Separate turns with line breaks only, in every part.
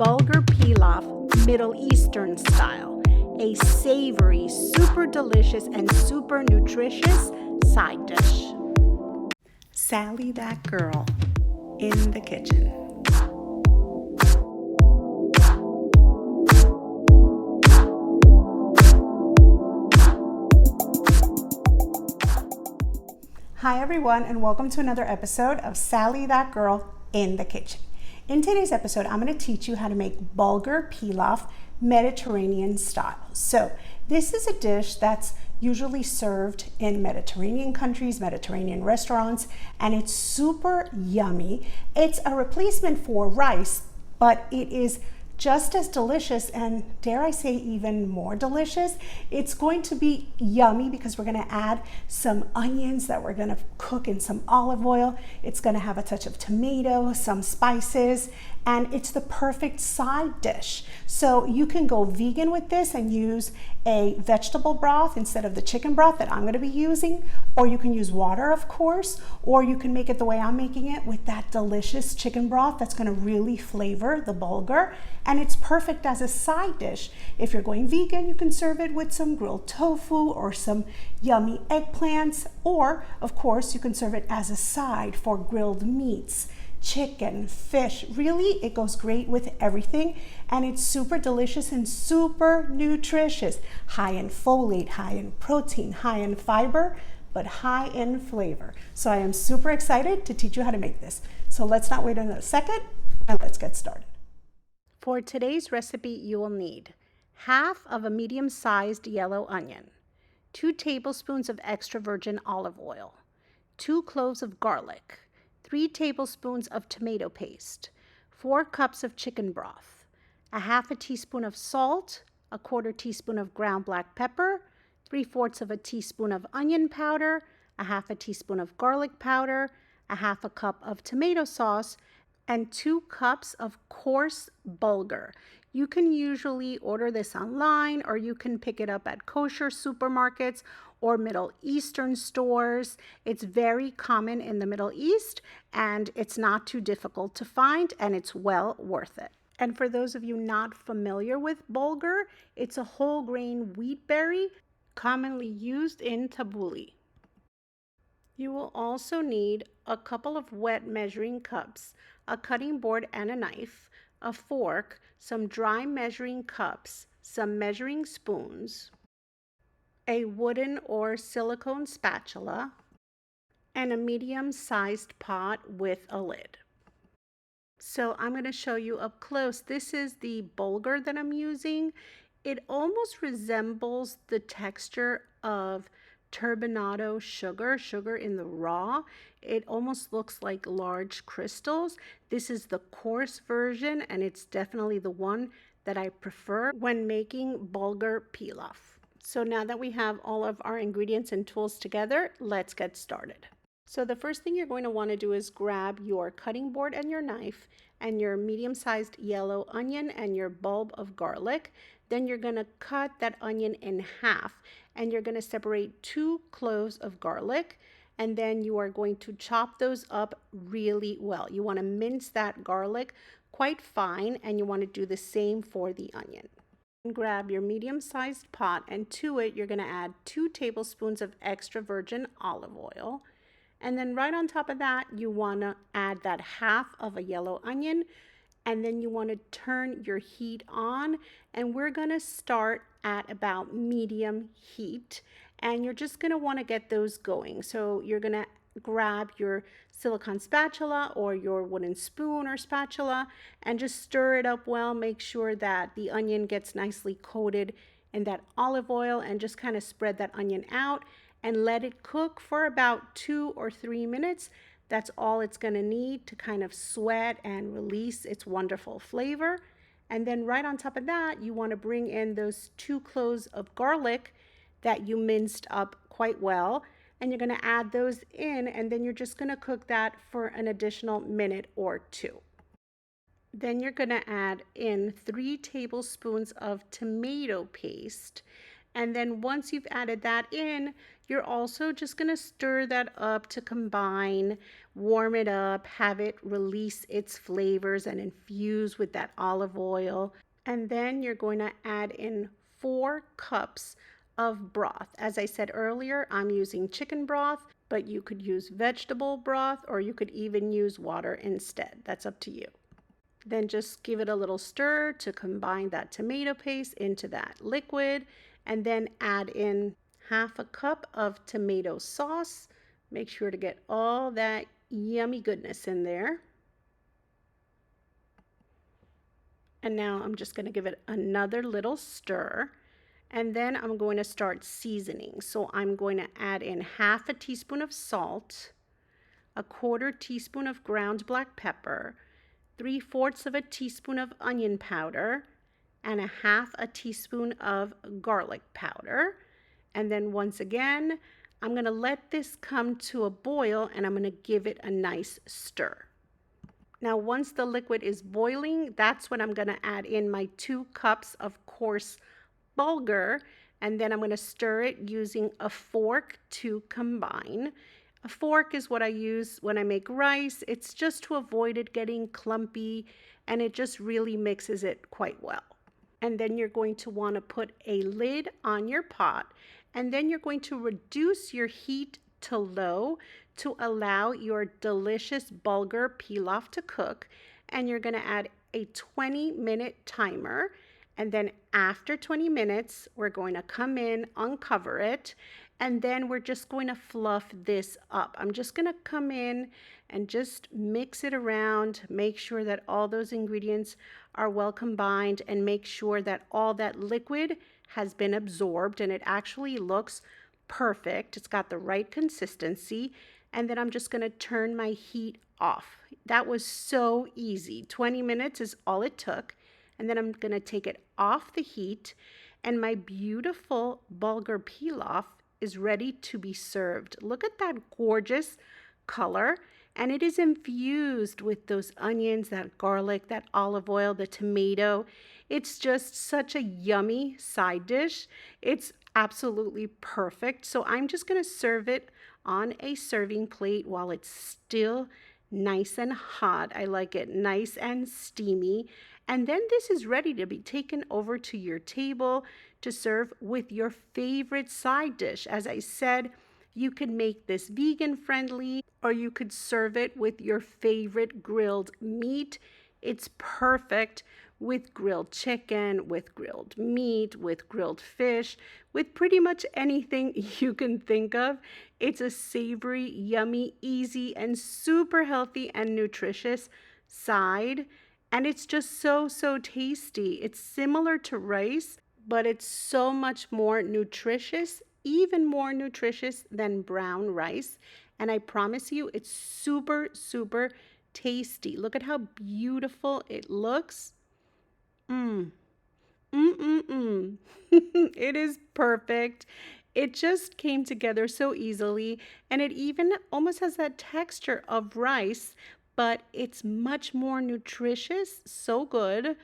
Bulgur Pilaf, Middle Eastern style, a savory, super delicious, and super nutritious side dish. Sally that girl in the kitchen. Hi everyone, and welcome to another episode of Sally that girl in the kitchen. In today's episode, I'm going to teach you how to make Bulgur Pilaf Mediterranean style. So this is a dish that's usually served in Mediterranean countries, Mediterranean restaurants, and it's super yummy. It's a replacement for rice, but it is just as delicious, and dare I say even more delicious. It's going to be yummy because we're going to add some onions that we're going to cook in some olive oil. It's going to have a touch of tomato, some spices, and it's the perfect side dish. So you can go vegan with this and use a vegetable broth instead of the chicken broth that I'm going to be using, or you can use water, of course, or you can make it the way I'm making it with that delicious chicken broth that's going to really flavor the bulgur, and it's perfect as a side dish. If you're going vegan, you can serve it with some grilled tofu or some yummy eggplants, or of course you can serve it as a side for grilled meats, chicken, fish. Really, it goes great with everything, and it's super delicious and super nutritious. High in folate, high in protein, high in fiber, but high in flavor. So I am super excited to teach you how to make this. So let's not wait another second, and let's get started. For today's recipe, you will need half of a medium-sized yellow onion, 2 tablespoons of extra virgin olive oil, 2 cloves of garlic, 3 tablespoons of tomato paste, 4 cups of chicken broth, a half a teaspoon of salt, a quarter teaspoon of ground black pepper, 3/4 of a teaspoon of onion powder, a half a teaspoon of garlic powder, a half a cup of tomato sauce, and 2 cups of coarse bulgur. You can usually order this online, or you can pick it up at kosher supermarkets or Middle Eastern stores. It's very common in the Middle East, and it's not too difficult to find, and it's well worth it. And for those of you not familiar with bulgur, it's a whole grain wheat berry commonly used in tabbouleh. You will also need a couple of wet measuring cups, a cutting board and a knife, a fork, some dry measuring cups, some measuring spoons, a wooden or silicone spatula, and a medium-sized pot with a lid. So I'm going to show you up close. This is the bulgur that I'm using. It almost resembles the texture of turbinado sugar in the raw. It almost looks like large crystals. This is the coarse version, and it's definitely the one that I prefer when making bulgur pilaf. So now that we have all of our ingredients and tools together, let's get started. So the first thing you're going to want to do is grab your cutting board and your knife and your medium-sized yellow onion and your bulb of garlic. Then you're going to cut that onion in half, and you're going to separate 2 cloves of garlic, and then you are going to chop those up really well. You want to mince that garlic quite fine, and you want to do the same for the onion. Grab your medium-sized pot, and to it you're going to add 2 tablespoons of extra virgin olive oil. And then right on top of that, you want to add that half of a yellow onion, and then you want to turn your heat on, and we're going to start at about medium heat, and you're just going to want to get those going. So you're going to grab your silicone spatula or your wooden spoon or spatula and just stir it up well. Make sure that the onion gets nicely coated in that olive oil, and just kind of spread that onion out and let it cook for about 2 or 3 minutes. That's all it's going to need to kind of sweat and release its wonderful flavor. And then right on top of that, you want to bring in those 2 cloves of garlic that you minced up quite well, and you're going to add those in, and then you're just going to cook that for an additional minute or 2. Then you're going to add in 3 tablespoons of tomato paste. And then once you've added that in, You're also just going to stir that up to combine, warm it up, have it release its flavors and infuse with that olive oil. And then you're going to add in 4 cups of broth. As I said earlier, I'm using chicken broth, but you could use vegetable broth or you could even use water instead. That's up to you. Then just give it a little stir to combine that tomato paste into that liquid, and then add in half a cup of tomato sauce. Make sure to get all that yummy goodness in there. And now I'm just going to give it another little stir. And then I'm going to start seasoning. So I'm going to add in half a teaspoon of salt, a 1/4 teaspoon of ground black pepper, 3/4 of a teaspoon of onion powder, and a half a teaspoon of garlic powder. And then once again, I'm going to let this come to a boil and I'm going to give it a nice stir. Now, once the liquid is boiling, that's when I'm going to add in my 2 cups of coarse bulgur, and then I'm going to stir it using a fork to combine. A fork is what I use when I make rice. It's just to avoid it getting clumpy, and it just really mixes it quite well. And then you're going to want to put a lid on your pot, and then you're going to reduce your heat to low to allow your delicious bulgur pilaf to cook. And you're going to add a 20-minute timer. And then after 20 minutes, we're going to come in, uncover it, and then we're just going to fluff this up. I'm just going to come in and just mix it around, make sure that all those ingredients are well combined, and make sure that all that liquid has been absorbed, and it actually looks perfect. It's got the right consistency. And then I'm just going to turn my heat off. That was so easy. 20 minutes is all it took. And then I'm going to take it off the heat, and my beautiful bulgur pilaf is ready to be served. Look at that gorgeous color, and it is infused with those onions, that garlic, that olive oil, the tomato. It's just such a yummy side dish. It's absolutely perfect. So I'm just going to serve it on a serving plate while it's still nice and hot. I like it nice and steamy. And then this is ready to be taken over to your table to serve with your favorite side dish. As I said, you could make this vegan friendly, or you could serve it with your favorite grilled meat. It's perfect with grilled chicken, with grilled meat, with grilled fish, with pretty much anything you can think of. It's a savory, yummy, easy, and super healthy and nutritious side. And it's just so tasty. It's similar to rice, but it's so much more nutritious, even more nutritious than brown rice. And I promise you, it's super tasty. Look at how beautiful it looks. It is perfect. It just came together so easily, and it even almost has that texture of rice, but it's much more nutritious. So good.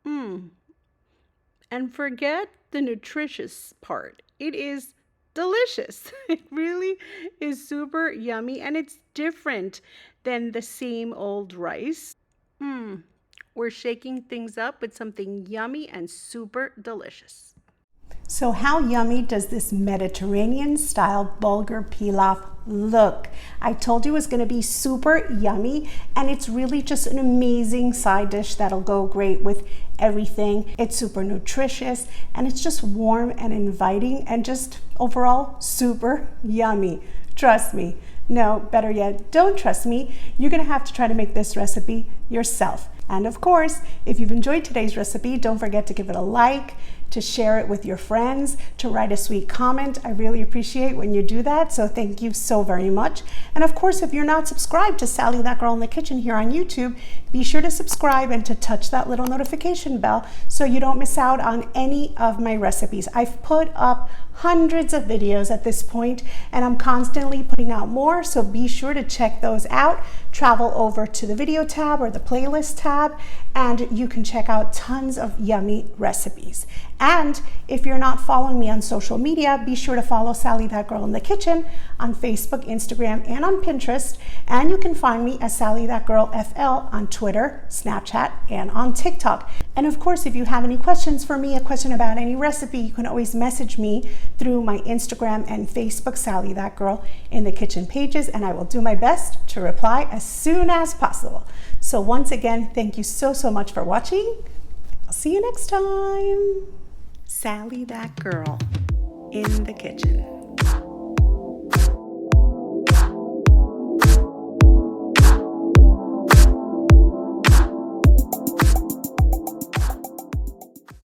And forget the nutritious part. It is delicious. It really is super yummy, and it's different than the same old rice. We're shaking things up with something yummy and super delicious. So how yummy does this Mediterranean style bulgur pilaf look? I told you it was going to be super yummy, and it's really just an amazing side dish that'll go great with everything. It's super nutritious, and it's just warm and inviting, and just overall super yummy. Trust me. No, better yet, don't trust me. You're going to have to try to make this recipe yourself. And of course, if you've enjoyed today's recipe, don't forget to give it a like, to share it with your friends, to write a sweet comment. I really appreciate when you do that, so thank you so very much. And of course, if you're not subscribed to Sally That Girl in the Kitchen here on YouTube, be sure to subscribe and to touch that little notification bell so you don't miss out on any of my recipes. I've put up hundreds of videos at this point, and I'm constantly putting out more, so be sure to check those out. travel over to the video tab or the playlist tab, and you can check out tons of yummy recipes. And if you're not following me on social media, be sure to follow Sally That Girl in the Kitchen on Facebook, Instagram, and on Pinterest. And you can find me as Sally That Girl FL on Twitter, Snapchat, and on TikTok. And of course, if you have any questions for me, a question about any recipe, you can always message me through my Instagram and Facebook, Sally That Girl in the Kitchen pages, and I will do my best to reply as soon as possible. So once again, thank you so much for watching. I'll see you next time. Sally That Girl in the Kitchen.